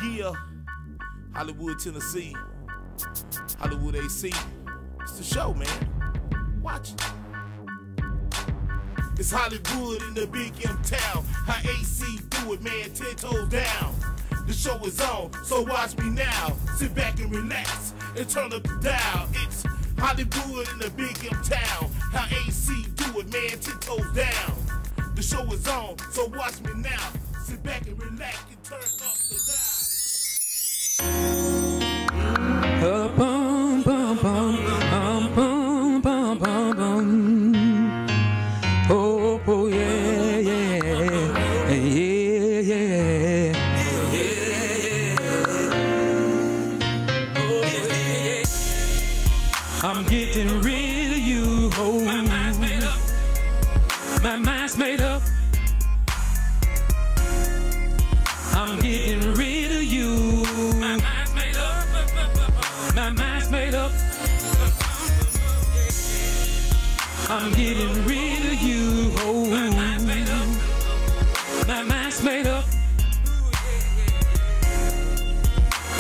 Yeah, Hollywood, Tennessee, Hollywood AC. It's the show, man. Watch it. It's Hollywood in the big M town. How AC do it, man, 10 toes down. The show is on, so watch me now. Sit back and relax and turn up the dial. It's Hollywood in the big M town. How AC do it, man, 10 toes down. The show is on, so watch me now. Sit back and relax and turn up the dial. Bum, bum, bum, bum, bum, bum, bum. Oh, oh, yeah, yeah, yeah, yeah. I'm getting rid of you. Oh, my mind's made up. My mind's made up. I'm getting rid of you. My mind's made up. My mind's made up. I'm getting rid of you. Oh, my mind's made up. My mind's made up.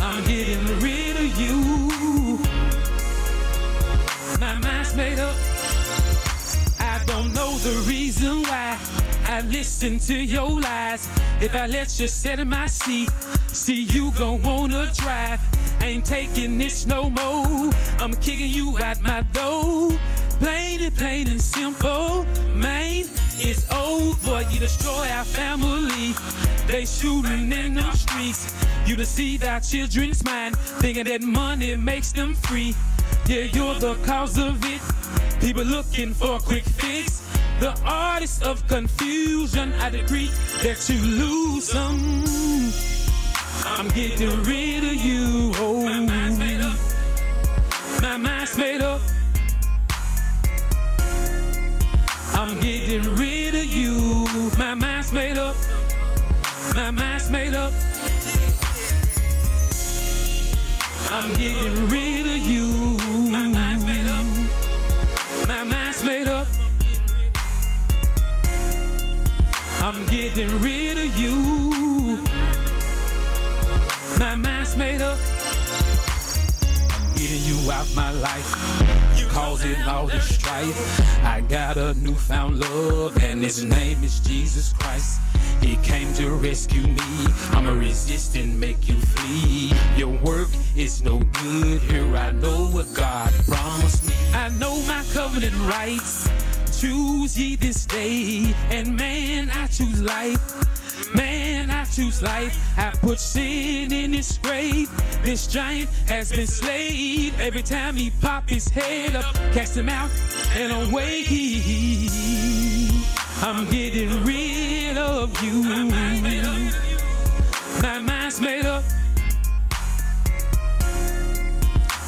I'm getting rid of you. My mind's made up. I don't know the reason why I listen to your lies. If I let you sit in my seat, see you gon' wanna drive. Ain't taking this no more. I'm kicking you out my door. Plain and simple, man. It's over. You destroy our family. They shooting in the streets. You deceive our children's mind, thinking that money makes them free. Yeah, you're the cause of it. People looking for a quick fix. The artist of confusion, I decree that you lose some. I'm getting rid of you. Oh, my mind's made up. My mind's made up. I'm getting rid of you. My mind's made up. My mind's made up. I'm getting rid of you. My mind's made up. My mind's made up. I'm getting rid of you. My mind's made up. I'm getting you out my life, causing all the strife. I got a newfound love, and his name is Jesus Christ. He came to rescue me. I'ma resist and make you flee. Your work is no good. Here I know what God promised me. I know my covenant rights. Choose ye this day, and man, I choose life. Man, I choose life. I put sin in his grave. This giant has been slayed. Every time he pop his head up, cast him out and away. I'm getting rid of you. My mind's made up.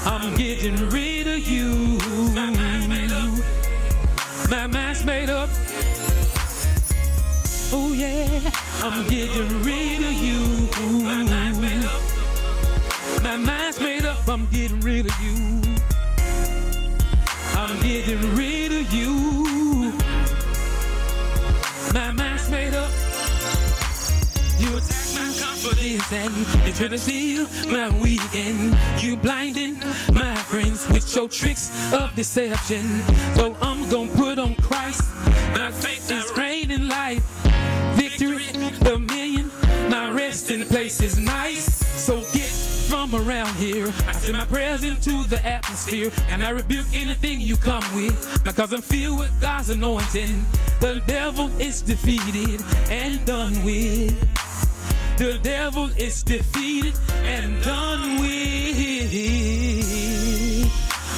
I'm getting rid of you. My mind's made up. My mind's made up. Oh yeah, I'm getting rid of you. My mind's made up. My mind's made up. I'm getting rid of you. I'm getting rid of you. My mind's made up. You attack my confidence and you try to steal my weekend. You blinding my friends with your tricks of deception. So I'm gonna put on Christ. My faith is great in life. Victory, dominion, my resting place is nice. So get from around here. I send my prayers into the atmosphere, and I rebuke anything you come with, because I'm filled with God's anointing. The devil is defeated and done with. The devil is defeated and done with.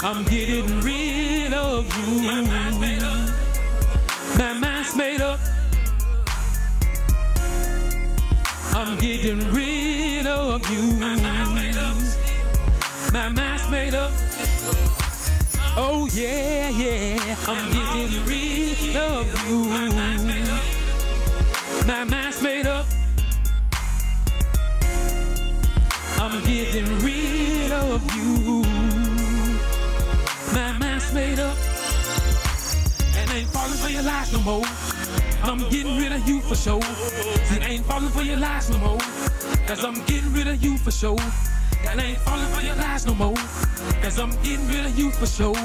I'm getting rid of you. My mind's made up. My mind's made up. I'm getting rid of you. My mind's made up. My mind's made up. Oh yeah, yeah. I'm getting rid of you. My mind's made up. My mind's made up. I'm getting rid of you. My mind's made up. And I ain't falling for your lies no more. I'm getting rid of you for sure. I ain't falling for your lies no more. Cause I'm getting rid of you for sure. And I ain't falling for your lies no more. Cause I'm getting rid of you for sure.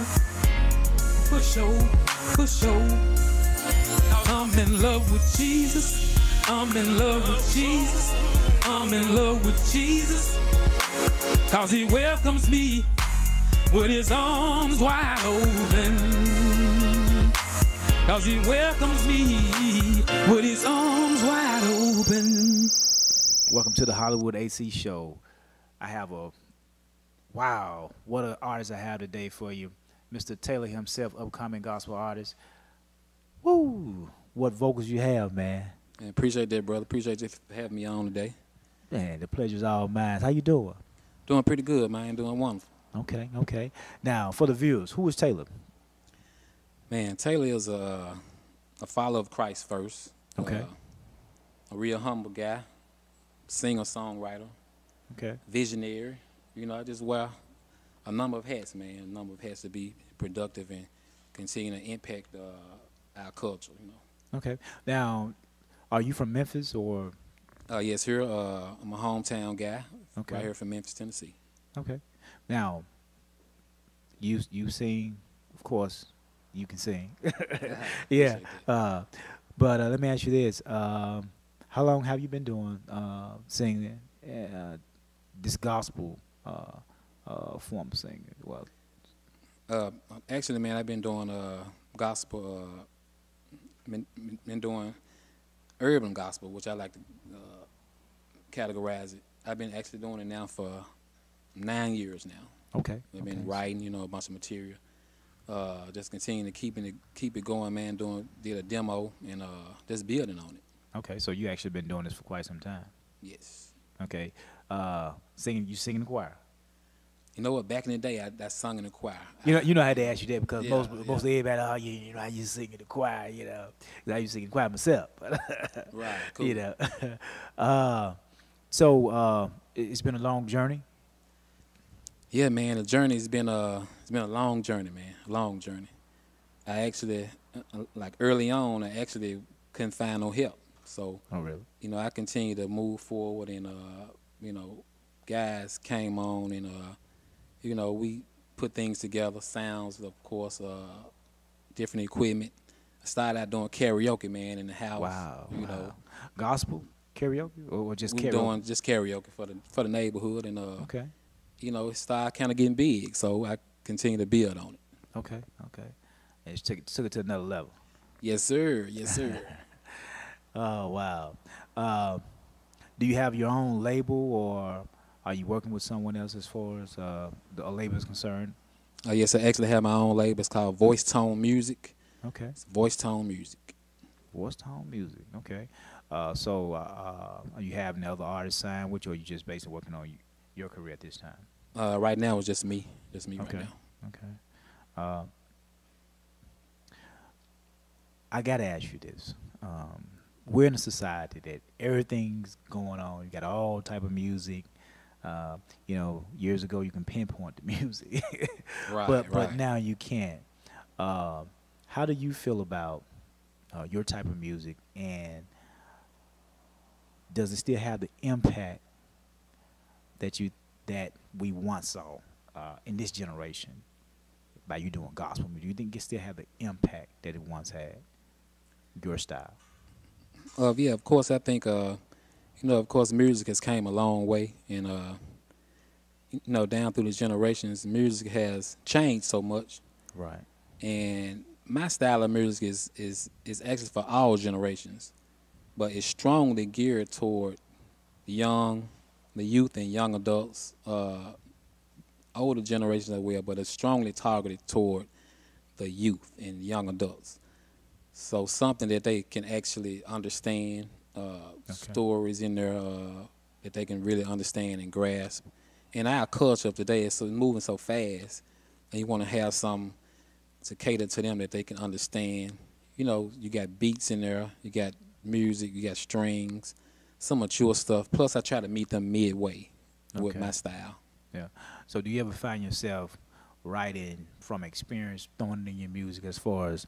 For sure, for sure. I'm in love with Jesus. I'm in love with Jesus. I'm in love with Jesus. Cause he welcomes me with his arms wide open. Cause he welcomes me with his arms wide open. Welcome to the Hollywood AC Show. I have wow, what an artist I have today for you. Mr. Taylor himself, upcoming gospel artist. Woo, what vocals you have, man. Man, appreciate that, brother. Appreciate you for having me on today. Man, the pleasure's all mine. How you doing? Doing pretty good, man. Doing wonderful. Okay, okay. Now, for the viewers, who is Taylor? Man, Taylor is a follower of Christ first. Okay. A real humble guy, singer-songwriter, Okay. visionary. You know, I just wear a number of hats, man. A number of hats to be productive and continue to impact our culture, you know. Okay. Now, are you from Memphis or? Yes, here. I'm a hometown guy, Okay. right here from Memphis, Tennessee. Okay. Now, you sing, of course, you can sing. Yeah. Appreciate that. But let me ask you this: how long have you been doing singing this gospel form of singing? Well, Actually, man, I've been doing gospel. Been doing urban gospel, which I like to categorize it. I've been actually doing it now for 9 years now. okay. I've been writing, you know, a bunch of material. Just continuing to keep it going, man. Did a demo and just building on it. Okay. So you actually been doing this for quite some time. Yes. Okay. You sing in the choir. You know what? Back in the day, I sung in the choir. You know I had to ask you that because Yeah, most everybody, you know, I used to sing in the choir, you know. 'Cause I used to sing in the choir myself. Right. Cool. You know. So it's been a long journey. Yeah, man. The journey's been it's been a long journey, man. A long journey. I actually, like early on, I actually couldn't find no help. So, Oh, really? you know, I continued to move forward, and you know, guys came on, and you know, we put things together, sounds, of course, different equipment. I started out doing karaoke, man, in the house. Wow. You wow. know, Gospel karaoke or just we karaoke? doing just karaoke for the neighborhood, and Okay. you know, it started kind of getting big, so I continue to build on it. Okay. Okay. And it took it to another level. Yes, sir. Yes, sir. Oh, wow. Do you have your own label, or are you working with someone else as far as a label is concerned? Yes, I actually have my own label. It's called Voice Tone Music. Okay. It's Voice Tone Music. Voice Tone Music. Okay. So are you having other artists signed with you, or are you just basically working on your career at this time? Right now, it's just me. Just me Okay. right now. Okay. I gotta ask you this. We're in a society that everything's going on. You got all type of music. You know, years ago you can pinpoint the music, Right, but right. now you can't. How do you feel about your type of music, and does it still have the impact that we once saw in this generation by you doing gospel music? Do you think it still have the impact that it once had? Your style. Yeah, of course. I think you know, of course, music has came a long way, and you know, down through the generations, music has changed so much. Right. And my style of music is actually for all generations, but it's strongly geared toward the youth and young adults, older generations as well, but it's strongly targeted toward the youth and young adults. So something that they can actually understand, stories in there that they can really understand and grasp. And our culture of today is moving so fast, and you want to have something to cater to them that they can understand. You know, you got beats in there, you got music, you got strings, some mature stuff. Plus, I try to meet them midway with my style. Yeah. So do you ever find yourself writing from experience, throwing it in your music as far as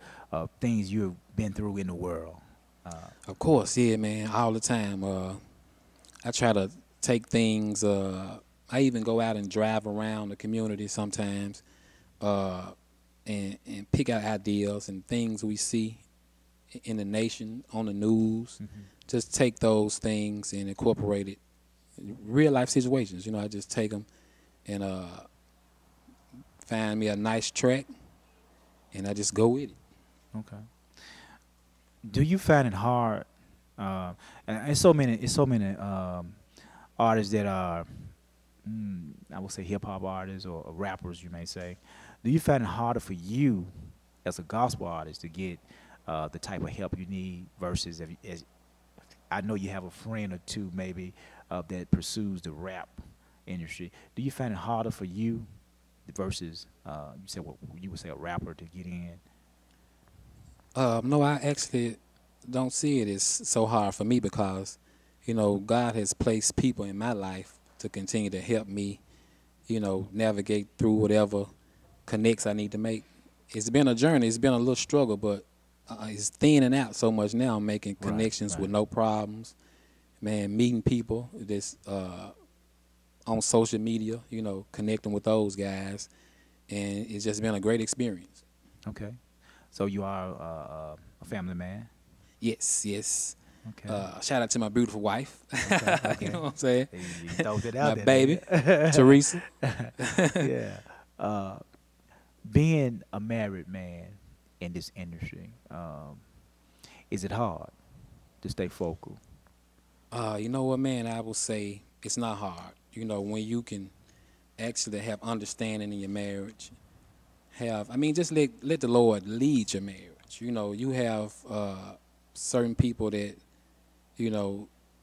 things you've been through in the world? Of course, yeah, man, all the time. I try to take things. I even go out and drive around the community sometimes, and pick out ideas and things we see in the nation on the news. Just take those things and incorporate it. Real life situations, I just take them and find me a nice track, and I just go with it. Okay. Do you find it hard? And it's so many artists that are, I would say, hip hop artists or rappers, you may say. Do you find it harder for you as a gospel artist to get the type of help you need versus as I know you have a friend or two maybe that pursues the rap industry. Do you find it harder for you versus you would say a rapper to get in? No, I actually don't see it as so hard for me because, God has placed people in my life to continue to help me, navigate through whatever connects I need to make. It's been a journey. It's been a little struggle, but it's thinning out so much now. I'm making connections with no problems. Man, meeting people that's on social media, connecting with those guys, and it's just been a great experience. Okay. So you are a family man? Yes. Okay. Shout out to my beautiful wife. Okay. You know what I'm saying? You throw it out My there, baby, Teresa. Yeah. Being a married man in this industry, is it hard to stay focal? You know what, man? I will say it's not hard. When you can actually have understanding in your marriage, just let the Lord lead your marriage. You have certain people that,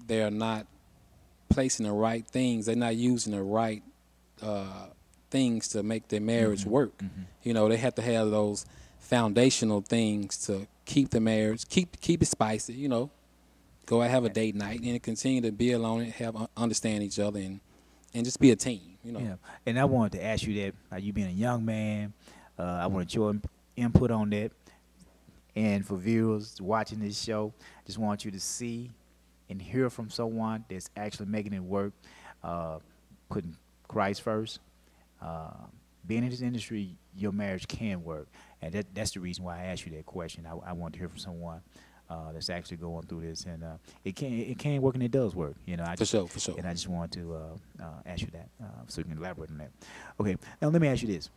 they're not placing the right things. They're not using the right things to make their marriage work. They have to have those foundational things to keep the marriage, keep it spicy. Go out, have a date night, and continue to build on it, understand each other, and just be a team. Yeah. And I wanted to ask you that, you being a young man, I wanted your input on that. And for viewers watching this show, just want you to see and hear from someone that's actually making it work, putting Christ first. Being in this industry, your marriage can work. And that's the reason why I asked you that question. I want to hear from someone that's actually going through this. And it can work and it does work. For sure. And I just wanted to ask you that so you can elaborate on that. Okay, now let me ask you this.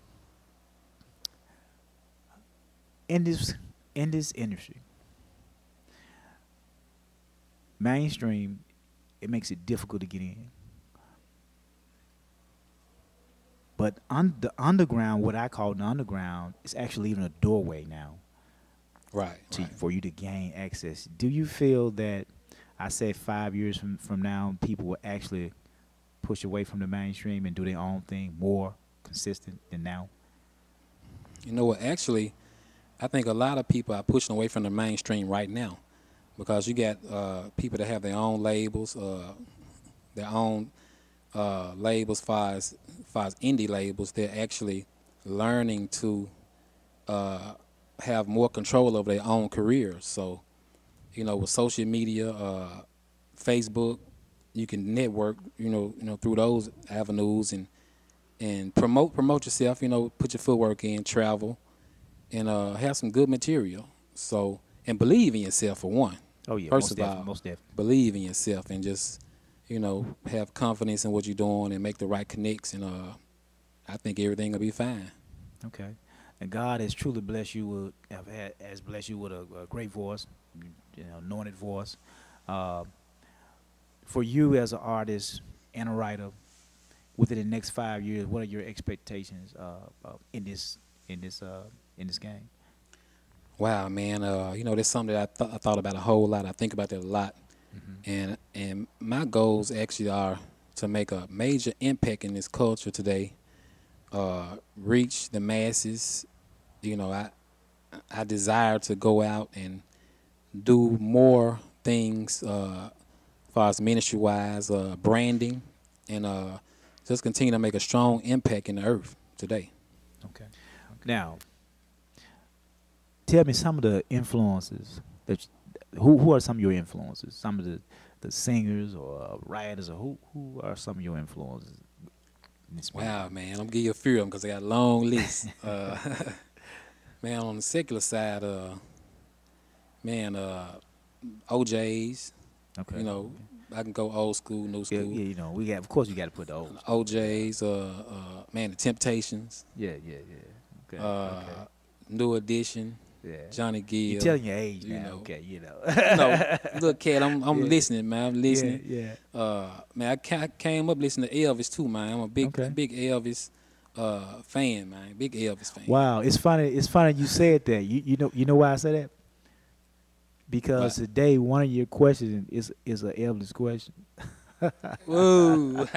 In this industry, mainstream, it makes it difficult to get in. But the underground, what I call the underground, is actually even a doorway now. Right. For you to gain access. Do you feel that, I said 5 years from now, people will actually push away from the mainstream and do their own thing more consistent than now? You know what? Actually, I think a lot of people are pushing away from the mainstream right now because you got people that have their own labels, labels far as indie labels. They're actually learning to have more control over their own careers. So, with social media, Facebook, you can network, through those avenues and promote yourself. Put your footwork in, travel, and have some good material. So, and believe in yourself for one. Oh yeah, most definitely. Believe in yourself and just have confidence in what you're doing and make the right connects, and I think everything will be fine. Okay. And God has truly blessed you with a great voice, anointed voice. For you as an artist and a writer, within the next 5 years, what are your expectations in this game? Wow, man. That's something that I thought about a whole lot. I think about that a lot. And my goals actually are to make a major impact in this culture today, reach the masses. I desire to go out and do more things as far as ministry-wise, branding, and just continue to make a strong impact in the earth today. Okay. Now, tell me some of the influences who are some of your influences? Some of the singers or writers, or who are some of your influences? in this music? Wow, man, I'm gonna give you a few of them because I got a long list. Man, on the secular side, man, OJ's. Okay. You know, I can go old school, new Yeah, school. yeah, you know, we got. Of course, you got to put the old. OJ's, man, the Temptations, Yeah, yeah, yeah. Okay. Okay. New Edition, Yeah. Johnny Gill. You're telling your age you now. know. Okay, you know. No, look, cat, I'm Yeah. listening, man. I'm listening. Yeah, Man, I came up listening to Elvis too, man. I'm a big Okay. big Elvis fan, man. Big Elvis fan. Wow, it's funny. It's funny you said that. You know why I said that? Because Why? today one of your questions is an Elvis question. Woo.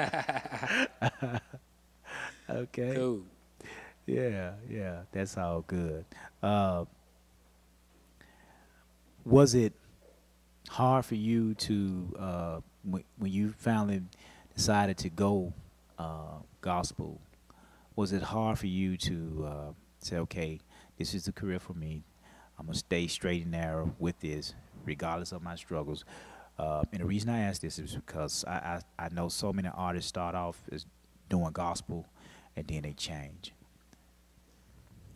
Okay. Cool. Yeah, yeah, that's all good. Was it hard for you to when you finally decided to go gospel? Was it hard for you to say, okay, this is the career for me. I'm gonna stay straight and narrow with this, regardless of my struggles. And the reason I ask this is because I know so many artists start off as doing gospel, and then they change.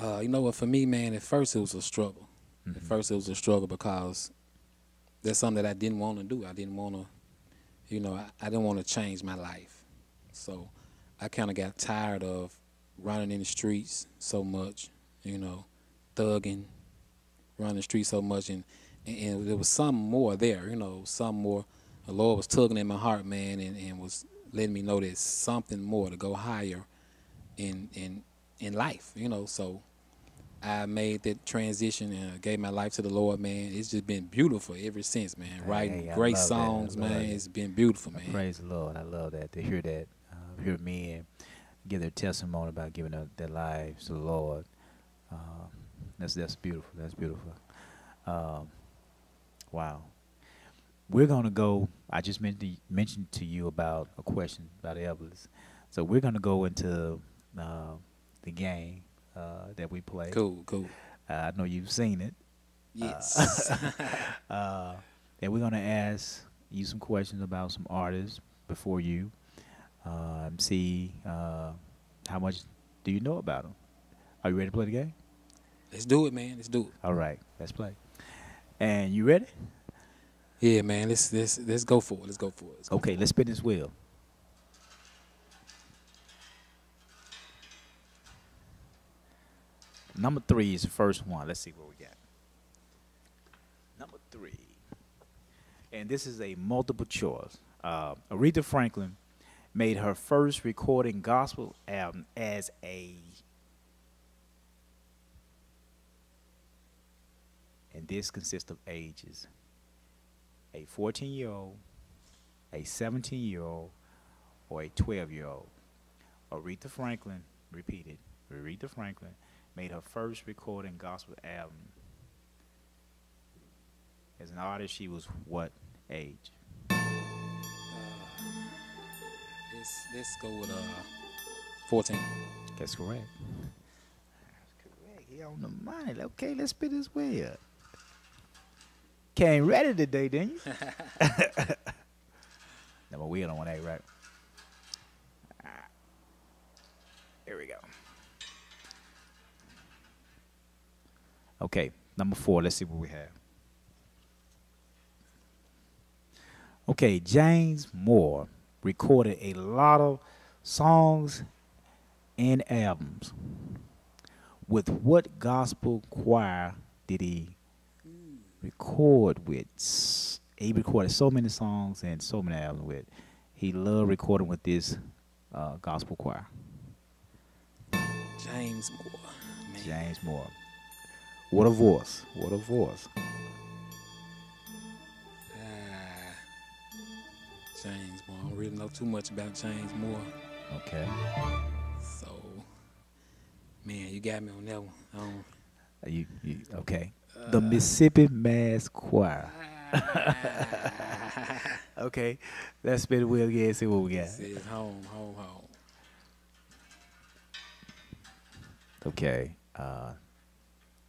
You know what? For me, man, at first it was a struggle. At Mhm. first it was a struggle because that's something that I didn't want to do. I didn't want to, you know, I didn't want to change my life. So I kind of got tired of running in the streets so much, you know, thugging, running the streets so much, and there was some more there, you know, some more. The Lord was tugging at my heart, man, and was letting me know there's something more to go higher in life, you know. So I made that transition and gave my life to the Lord, man. It's just been beautiful ever since, man. Writing Hey, I great love that. I songs, love man. that. It's been beautiful, man. Praise the Lord. I love that to hear that. Hear men give their testimony about giving up their lives to the Lord. That's beautiful. That's beautiful. Wow. We're gonna go. I just mentioned to you about a question about Elvis, so we're gonna go into the game that we play. Cool, cool. I know you've seen it. Yes. And we're gonna ask you some questions about some artists before you see how much do you know about them. Are you ready to play the game? Let's do it, man. Let's do it. All right, let's play. And you ready? Yeah, man. Let's go for it. Let's go for it. Okay, let's spin this wheel. Number 3 is the first one. Let's see what we got. Number 3. And this is a multiple choice. Aretha Franklin made her first recording gospel album as a, and this consists of ages, a 14-year-old, a 17-year-old, or a 12-year-old. Aretha Franklin, repeated, Aretha Franklin made her first recording gospel album. As an artist, she was what age? Let's go with 14. That's correct. That's correct. He on the money. Okay, let's spin this wheel. Came ready today, didn't you? Number wheel on 1A, right? Here we go. Okay, number 4. Let's see what we have. Okay, James Moore recorded a lot of songs and albums. With what gospel choir did he record with? He recorded so many songs and so many albums with. He loved recording with this gospel choir. James Moore. Man. James Moore. What a voice. What a voice. James Moore. I don't really know too much about James Moore. Okay. So, man, you got me on that one. I don't, You okay. The Mississippi Mass Choir. Okay. Let's spin the wheel again and see what we got. says home, home, home. Okay.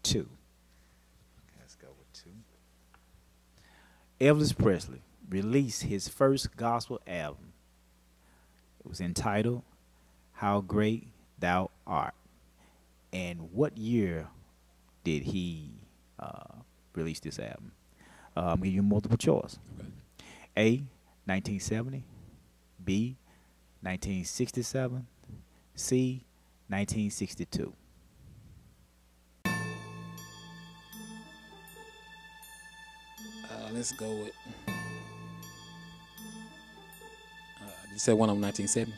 2. Let's go with 2. Elvis Presley released his first gospel album. It was entitled How Great Thou Art. And what year did he release this album? I'm going to give you multiple choice. Okay. A, 1970. B, 1967. C, 1962. Let's go with. You said one of them 1970.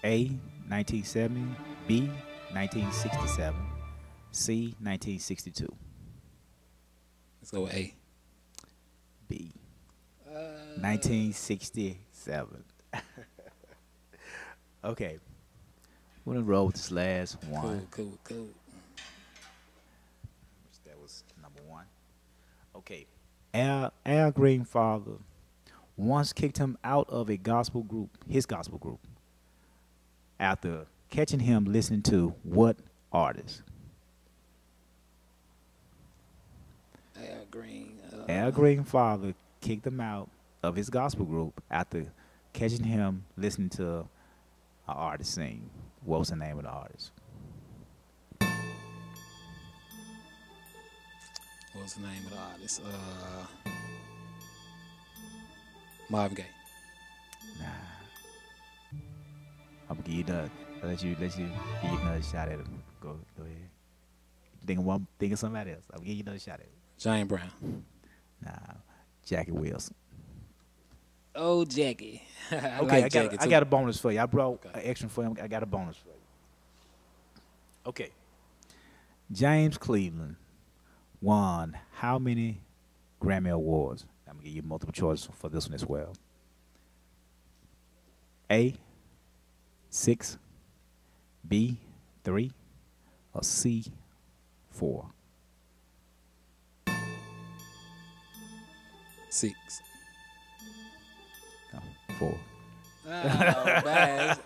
A, 1970. B, 1967. C, 1962. Let's go with A. B, 1967. Okay. We're going to roll with this last one. Cool. That was number one. Okay. Al Greenfather once kicked him out of a gospel group, his gospel group, after catching him listening to what artist? Al Green. Al Greenfather kicked him out of his gospel group after catching him listening to an artist sing. What was the name of the artist? What's the name of the artist? Marvin Gaye. Nah. I'm gonna give you another. I'll let you give you another shot at it. Go ahead. Think of somebody else. I'll give you another shot at it. James Brown. Nah. Jackie Wilson. Oh, Jackie. I Okay, like Jackie too. I got a bonus for you. I brought Okay. an extra for him. I got a bonus for you. Okay. James Cleveland won how many Grammy Awards? I'm going to give you multiple choice for this one as well. A, 6, B, 3, or C, 4? 6. No, 4. Oh, man.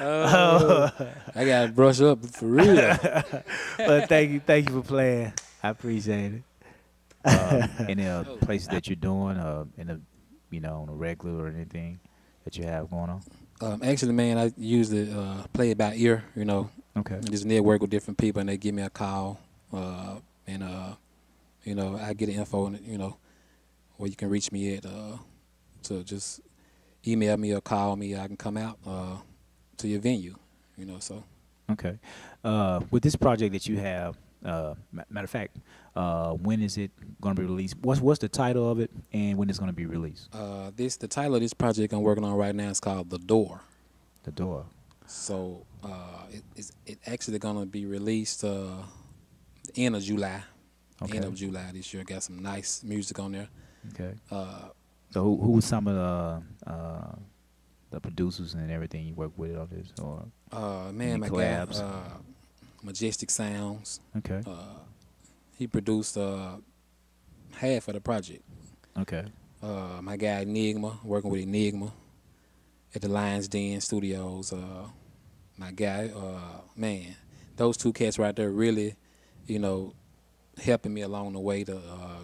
Oh, I gotta brush up for real. But thank you for playing. I appreciate it. Any places that you're doing, in a, on a regular or anything that you have going on? Actually, man, I usually play it by ear. Okay. Just network with different people, and they give me a call, and I get the info, where you can reach me at. So just email me or call me. I can come out to your venue. So. Okay. With this project that you have, matter of fact, when is it going to be released? What's the title of it, and when it's going to be released? The title of this project I'm working on right now is called The Door. The Door. So it's actually going to be released the end of July. Okay. End of July this year. Got some nice music on there. Okay. So who was some of the producers and everything you work with on this? Or man, my collabs? guy, Majestic Sounds. Okay. He produced half of the project. Okay. My guy Enigma, working with Enigma at the Lions Den Studios. My guy, man, those two cats right there really, helping me along the way to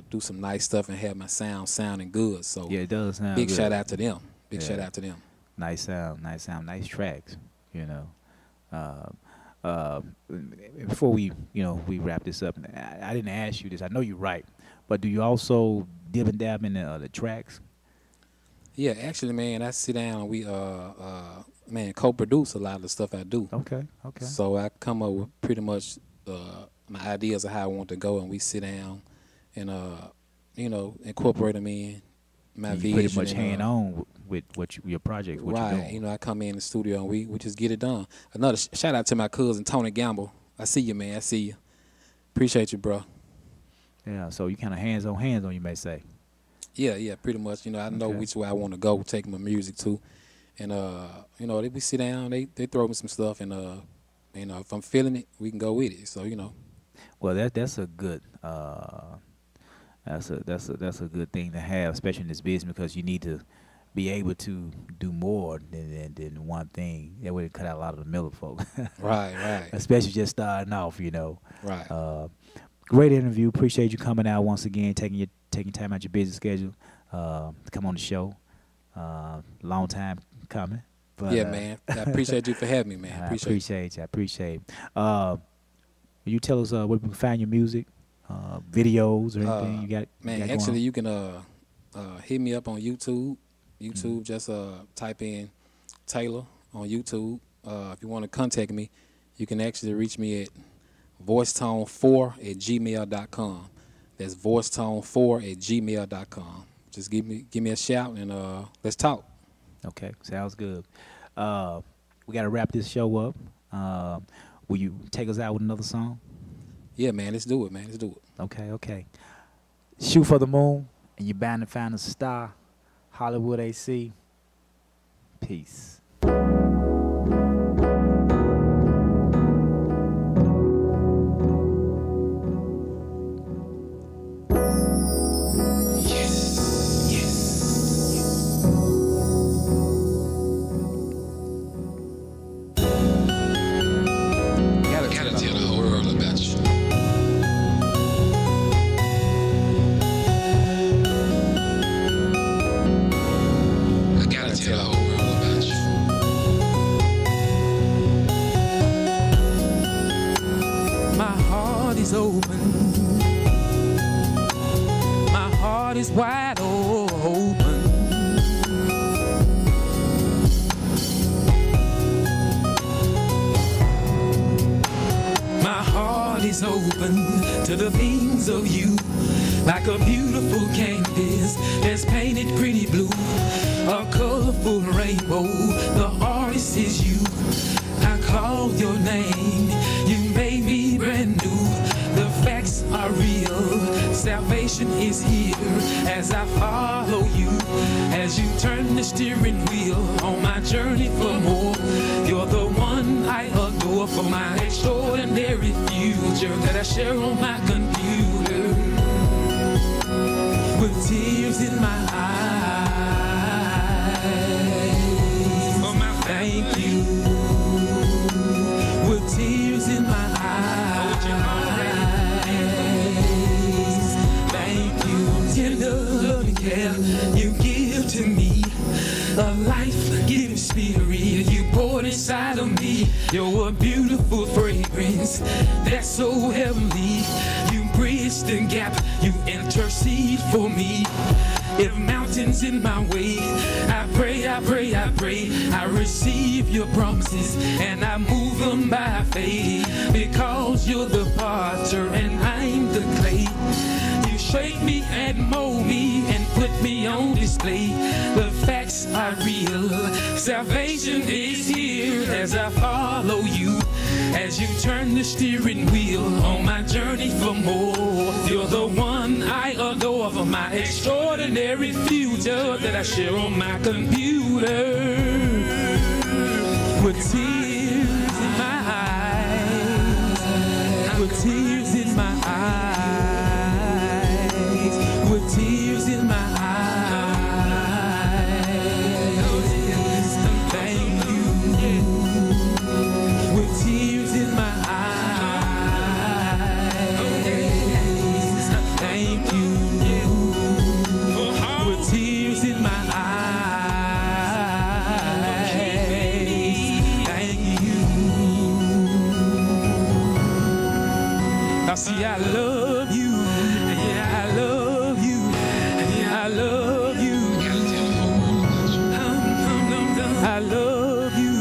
do some nice stuff and have my sounding good. So Yeah, it does sound big good. shout out to them. Big Yeah. shout out to them. Nice sound, nice tracks, Before we wrap this up, I didn't ask you this. I know you're right, but do you also dib and dab in the tracks? Yeah, actually, man, I sit down and we co-produce a lot of the stuff I do. Okay. So I come up with pretty much my ideas of how I want to go, and we sit down and incorporate them in my You vision. pretty much and, hand on with your project, what right. you're doing. I come in the studio and we just get it done. Another shout out to my cousin Tony Gamble. I see you, man. I see you. Appreciate you, bro. Yeah, so you kind of hands on, you may say. Yeah, pretty much. I know Okay. which way I want to go, take my music to, and we sit down. They throw me some stuff, and if I'm feeling it, we can go with it. So Well, that's a good that's a good thing to have, especially in this business, because you need to be able to do more than one thing. That would cut out a lot of the miller folk. right, Especially just starting off, right. Great interview. Appreciate you coming out once again, taking time out your busy schedule. to come on the show. Long time coming. But, yeah, man. I appreciate you for having me, man. I appreciate you. Will you tell us where we can find your music, videos, or anything you got? Man, actually, you can hit me up on YouTube. Just type in Taylor on YouTube. If you want to contact me, you can actually reach me at voicetone4@gmail.com. That's voicetone4@gmail.com. Just give me a shout and let's talk. Okay, sounds good. We got to wrap this show up. Will you take us out with another song? Yeah, man, let's do it, man. Let's do it. Okay. Shoot for the moon, and you're bound to find a star. Hollywood AC. Peace. Wide open. My heart is open to the things of you, like a beautiful canvas that's painted pretty blue, a colorful rainbow. The artist is you. I called your name, you made me brand new. The facts are real, salvation is here as I follow you, as you turn the steering wheel on my journey for more. You're the one I adore for my extraordinary future that I share on my computer with tears in my eyes. Oh, my thank you with tears in my eyes. Care you give to me, a life-giving spirit you poured inside of me. You're a beautiful fragrance that's so heavenly. You bridge the gap, you intercede for me. If mountains in my way, I pray, I receive your promises and I move them by faith, because you're the potter and I'm the clay. You shape me and mold me and put me on display. The facts are real, salvation is here as I follow you, as you turn the steering wheel on my journey for more. You're the one I adore for my extraordinary future that I share on my computer with tears in my eyes, with tears in my eyes, with tears in my eyes. Thank you, with tears in my eyes. Thank you, with tears in my eyes. Thank you. Now see, I love you. Yeah, I love you. Yeah, I love you. I love you.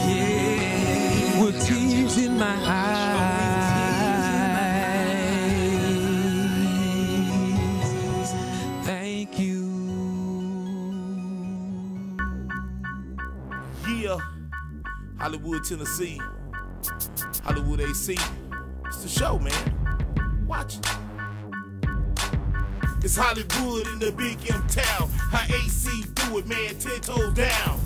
Yeah. With tears in my eyes. Thank you. Yeah, Hollywood, Tennessee, Hollywood AC. It's the show, man. Watch it. It's Hollywood in the big M town. How AC do it, man, 10 toes down.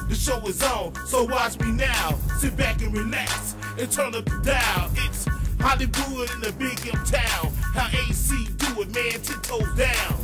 The show is on, so watch me now. Sit back and relax and turn up the dial. It's Hollywood in the big M town. How AC do it, man, 10 toes down.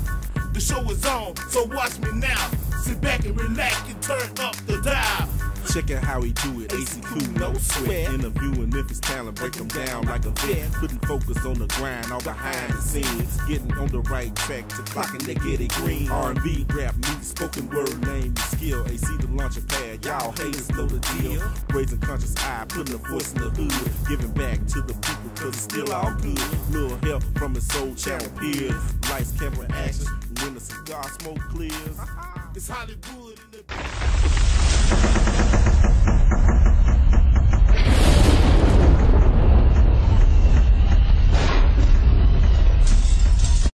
The show is on, so watch me now. Sit back and relax and turn up the dial. Check out how he do it, AC cool, no sweat. Interviewing Memphis talent, break them down like a vet. Putting focus on the grind, all behind the scenes. Getting on the right track to clocking that get it green. R&B, rap, music, spoken word, name your skill. AC the launcher pad, y'all haters know the deal. Raising conscious eye, putting a voice in the hood. Giving back to the people cause it's still all good. Little help from his soul channel peers. Lights, camera, action, when the cigar smoke clears. It's Hollywood in the